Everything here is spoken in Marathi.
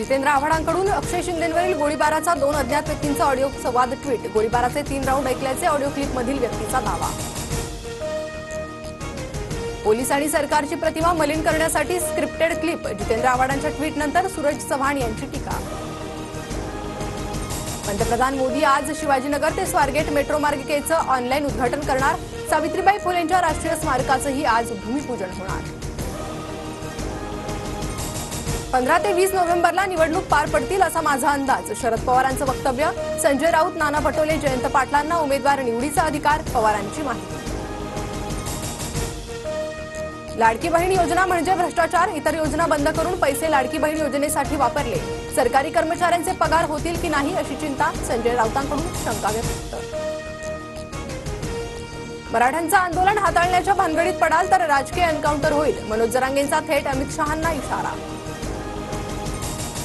जितेंद्र आव्हाडांकडून अक्षय शिंदेंवरील गोळीबाराचा 2 अज्ञात व्यक्तींचा ऑडिओ संवाद ट्विट। गोळीबाराचे 3 राऊंड ऐकल्याचे ऑडिओ क्लिपमधील व्यक्तीचा दावा। पोलीस आणि सरकारची प्रतिमा मलिन करण्यासाठी स्क्रिप्टेड क्लिप। जितेंद्र आव्हाडांच्या ट्विटनंतर सूरज चव्हाण यांची टीका। पंतप्रधान मोदी आज शिवाजीनगर ते स्वारगेट मेट्रो मार्गिकेचं ऑनलाईन उद्घाटन करणार। सावित्रीबाई फुलेंच्या राष्ट्रीय स्मारकाचंही आज भूमिपूजन होणार। 15 ते 20 नोव्हेंबरला निवडणूक पार पडतील असा माझा अंदाज। शरद पवारांचं वक्तव्य। संजय राऊत, नाना पटोले, जयंत पाटलांना उमेदवार निवडीचा अधिकार। पवारांची माहिती। लाडकी बहीण योजना म्हणजे भ्रष्टाचार। इतर योजना बंद करून पैसे लाडकी बहीण योजनेसाठी वापरले। सरकारी कर्मचाऱ्यांचे पगार होतील की नाही अशी चिंता। संजय राऊतांकडून शंका व्यक्त। मराठ्यांचं आंदोलन हाताळण्याच्या भानगडीत पडाल तर राजकीय एन्काउंटर होईल। मनोज जरांगेंचा थेट अमित शहांना इशारा।